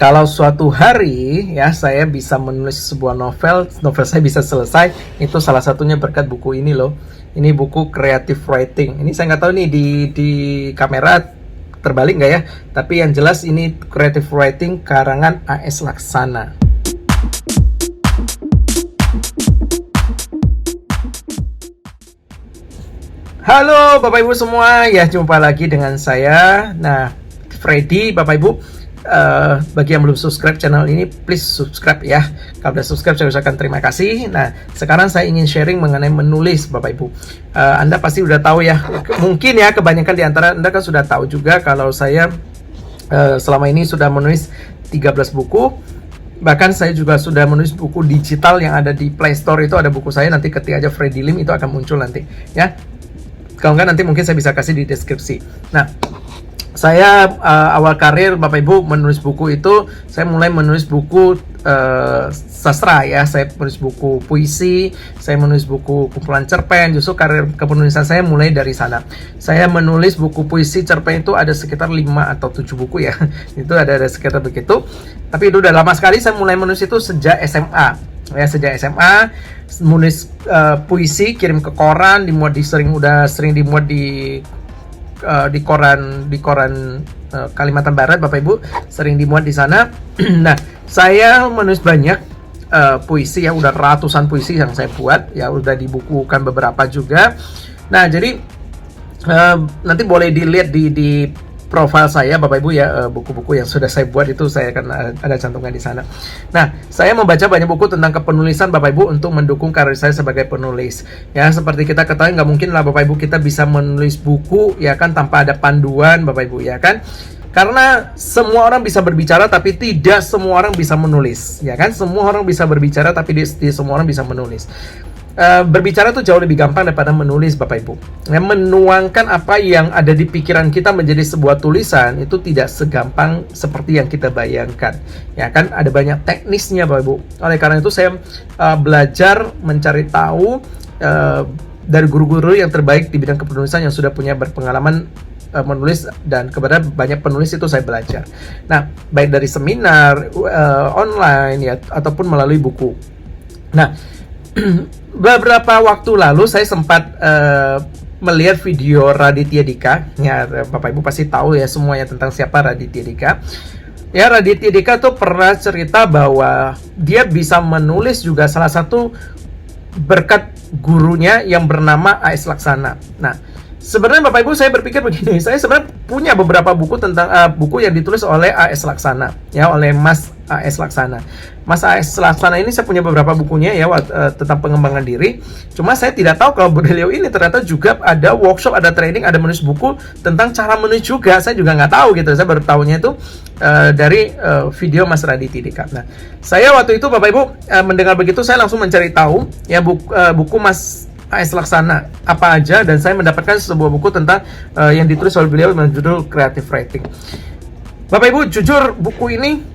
Kalau suatu hari ya saya bisa menulis sebuah novel saya bisa selesai, itu salah satunya berkat buku ini loh. Ini buku Creative Writing. Ini saya nggak tahu nih di kamera terbalik nggak ya, tapi yang jelas ini Creative Writing karangan A.S. Laksana. Halo Bapak Ibu semua, ya jumpa lagi dengan saya. Nah, Freddy, Bapak Ibu, bagi yang belum subscribe channel ini, please subscribe ya. Kalau udah subscribe, saya ucapkan terima kasih. Nah, sekarang saya ingin sharing mengenai menulis, Bapak Ibu. Anda pasti udah tahu ya, mungkin ya kebanyakan di antara Anda kan sudah tahu juga kalau saya selama ini sudah menulis 13 buku. Bahkan saya juga sudah menulis buku digital yang ada di Play Store. Itu ada buku saya, nanti ketik aja Freddy Lim itu akan muncul nanti ya. Kalau enggak nanti mungkin saya bisa kasih di deskripsi. Nah, saya awal karir Bapak Ibu menulis buku itu, saya mulai menulis buku sastra ya. Saya menulis buku puisi, saya menulis buku kumpulan cerpen. Justru karir kepenulisan saya mulai dari sana. Saya menulis buku puisi cerpen itu ada sekitar 5 atau 7 buku ya. Itu ada sekitar begitu. Tapi itu udah lama sekali. Saya mulai menulis itu sejak SMA. Ya, sejak SMA menulis puisi, kirim ke koran, udah sering dimuat di koran Kalimantan Barat, Bapak Ibu, sering dimuat di sana. Nah, saya menulis banyak puisi ya, udah ratusan puisi yang saya buat ya, udah dibukukan beberapa juga. Nah, jadi nanti boleh dilihat di profil saya Bapak Ibu ya, buku-buku yang sudah saya buat itu saya akan ada cantumkan di sana. Nah, saya membaca banyak buku tentang kepenulisan Bapak Ibu untuk mendukung karir saya sebagai penulis. Ya, seperti kita ketahui nggak mungkin lah Bapak Ibu kita bisa menulis buku ya kan tanpa ada panduan Bapak Ibu ya kan. Karena semua orang bisa berbicara tapi tidak semua orang bisa menulis ya kan. Semua orang bisa berbicara tapi tidak semua orang bisa menulis. Berbicara itu jauh lebih gampang daripada menulis Bapak Ibu. Menuangkan apa yang ada di pikiran kita menjadi sebuah tulisan itu tidak segampang seperti yang kita bayangkan. Ya kan, ada banyak teknisnya Bapak Ibu. Oleh karena itu saya belajar mencari tahu dari guru-guru yang terbaik di bidang kepenulisan yang sudah punya berpengalaman menulis, dan kepada banyak penulis itu saya belajar. Nah, baik dari seminar online ya ataupun melalui buku. Nah, beberapa waktu lalu saya sempat melihat video Raditya Dika. Ya, Bapak Ibu pasti tahu ya semuanya tentang siapa Raditya Dika. Ya, Raditya Dika tuh pernah cerita bahwa dia bisa menulis juga salah satu berkat gurunya yang bernama A.S. Laksana. Nah, sebenarnya Bapak Ibu saya berpikir begini, saya sebenarnya punya beberapa buku tentang buku yang ditulis oleh A.S. Laksana ya, oleh Mas A.S. Laksana. Mas A.S. Laksana ini saya punya beberapa bukunya ya tentang pengembangan diri. Cuma saya tidak tahu kalau beliau ini ternyata juga ada workshop, ada training, ada menulis buku tentang cara menulis juga. Saya juga nggak tahu gitu. Saya baru tahunya itu dari video Mas Raditya Dika. Nah, saya waktu itu Bapak Ibu mendengar begitu, saya langsung mencari tahu ya buku Mas A.S. Laksana apa aja, dan saya mendapatkan sebuah buku tentang yang ditulis oleh beliau dengan judul Creative Writing. Bapak Ibu, jujur buku ini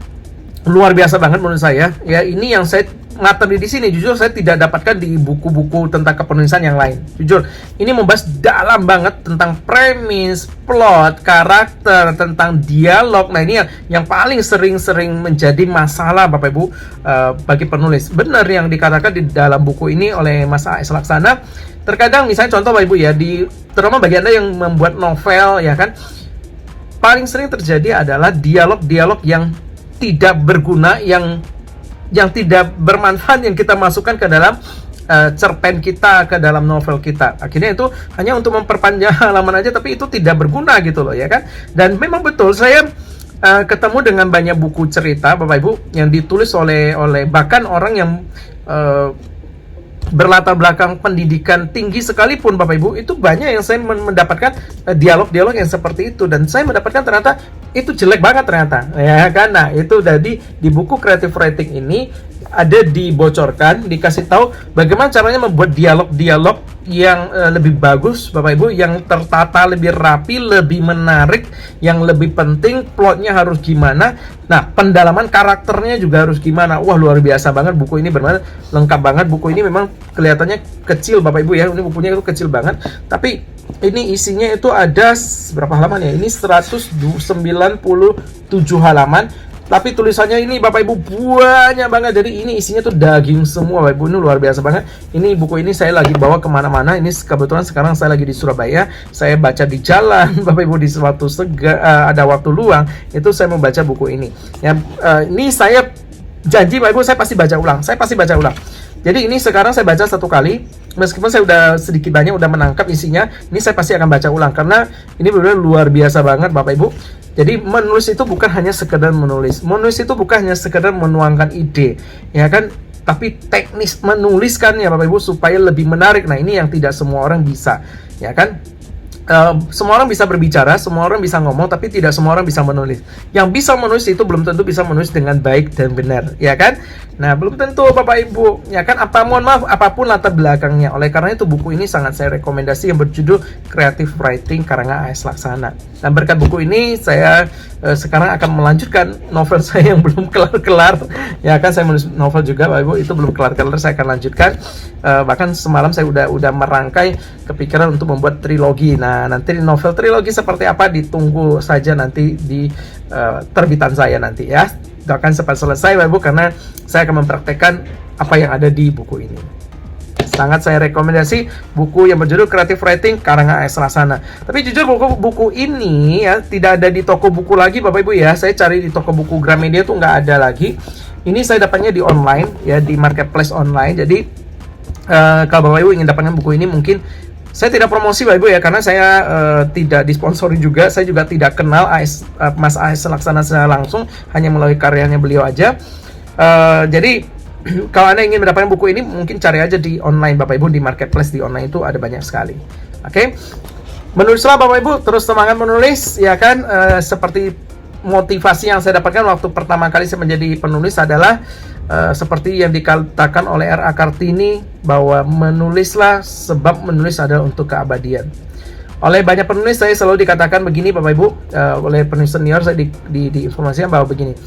luar biasa banget menurut saya. Ya, ini yang saya ngateri di sini. Jujur saya tidak dapatkan di buku-buku tentang kepenulisan yang lain. Jujur, ini membahas dalam banget tentang premis, plot, karakter, tentang dialog. Nah, ini yang paling sering-sering menjadi masalah Bapak Ibu bagi penulis. Benar yang dikatakan di dalam buku ini oleh Mas A.S. Laksana. Terkadang misalnya contoh Bapak Ibu ya, terutama bagi Anda yang membuat novel ya kan, paling sering terjadi adalah dialog-dialog yang tidak berguna, yang tidak bermanfaat yang kita masukkan ke dalam cerpen kita, ke dalam novel kita. Akhirnya itu hanya untuk memperpanjang halaman aja, tapi itu tidak berguna gitu loh ya kan. Dan memang betul saya ketemu dengan banyak buku cerita Bapak Ibu yang ditulis oleh bahkan orang yang berlatar belakang pendidikan tinggi sekalipun Bapak Ibu, itu banyak yang saya mendapatkan dialog-dialog yang seperti itu, dan saya mendapatkan ternyata itu jelek banget ternyata ya kan. Nah, itu jadi di buku Creative Writing ini ada dibocorkan, dikasih tahu bagaimana caranya membuat dialog-dialog yang lebih bagus Bapak Ibu, yang tertata, lebih rapi, lebih menarik, yang lebih penting plotnya harus gimana. Nah, pendalaman karakternya juga harus gimana. Wah, luar biasa banget buku ini, benar-benar lengkap banget. Buku ini memang kelihatannya kecil Bapak Ibu ya, ini bukunya itu kecil banget, tapi ini isinya itu ada berapa halaman ya? Ini 197 halaman. Tapi tulisannya ini Bapak Ibu banyak banget. Jadi ini isinya tuh daging semua Bapak Ibu. Ini luar biasa banget. Ini buku ini saya lagi bawa kemana-mana. Ini kebetulan sekarang saya lagi di Surabaya. Saya baca di jalan Bapak Ibu, di suatu ada waktu luang. Itu saya membaca buku ini. Ya, ini saya janji Bapak Ibu, saya pasti baca ulang. Saya pasti baca ulang. Jadi ini sekarang saya baca 1 kali. Meskipun saya udah sedikit banyak udah menangkap isinya, ini saya pasti akan baca ulang karena ini benar-benar luar biasa banget Bapak Ibu. Jadi menulis itu bukan hanya sekedar menulis. Menulis itu bukan hanya sekedar menuangkan ide, ya kan? Tapi teknis menuliskannya Bapak Ibu supaya lebih menarik. Nah, ini yang tidak semua orang bisa, ya kan? Semua orang bisa berbicara, semua orang bisa ngomong, tapi tidak semua orang bisa menulis. Yang bisa menulis itu belum tentu bisa menulis dengan baik dan benar, ya kan? Nah, belum tentu Bapak Ibu, ya kan? Mohon maaf, apapun latar belakangnya. Oleh karena itu buku ini sangat saya rekomendasi, yang berjudul Creative Writing karangan A.S. Laksana. Dan berkat buku ini saya sekarang akan melanjutkan novel saya yang belum kelar-kelar. Ya kan, saya menulis novel juga Bapak Ibu, itu belum kelar-kelar, saya akan lanjutkan. Bahkan semalam saya udah merangkai kepikiran untuk membuat trilogi. Nah, nanti novel trilogi seperti apa ditunggu saja nanti di terbitan saya nanti ya. Doakan cepat selesai Bapak Ibu, karena saya akan mempraktekkan apa yang ada di buku ini. Sangat saya rekomendasi buku yang berjudul Creative Writing karangan A.S. Laksana. Tapi jujur buku ini ya tidak ada di toko buku lagi Bapak Ibu ya. Saya cari di toko buku Gramedia tuh nggak ada lagi. Ini saya dapatnya di online ya, di marketplace online. Jadi kalau Bapak Ibu ingin dapatkan buku ini, mungkin saya tidak promosi Bapak Ibu ya, karena saya tidak disponsori juga. Saya juga tidak kenal Mas A.S. Laksana secara langsung, hanya melalui karyanya beliau aja. Jadi kalau Anda ingin mendapatkan buku ini, mungkin cari aja di online Bapak Ibu, di marketplace di online itu ada banyak sekali. Oke. Menulislah Bapak Ibu, terus semangat menulis ya kan. Seperti motivasi yang saya dapatkan waktu pertama kali saya menjadi penulis adalah seperti yang dikatakan oleh R.A. Kartini, bahwa menulislah sebab menulis adalah untuk keabadian. Oleh banyak penulis saya selalu dikatakan begini Bapak Ibu, oleh penulis senior saya diinformasikan bahwa begini,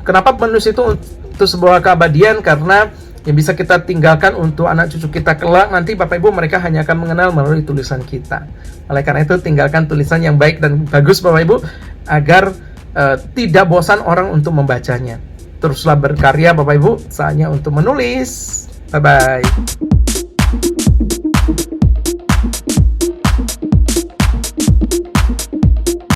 kenapa menulis itu untuk sebuah keabadian? Karena yang bisa kita tinggalkan untuk anak cucu kita kelak nanti Bapak Ibu, mereka hanya akan mengenal melalui tulisan kita. Oleh karena itu tinggalkan tulisan yang baik dan bagus Bapak Ibu, agar tidak bosan orang untuk membacanya. Teruslah berkarya Bapak Ibu, saatnya untuk menulis. Bye bye.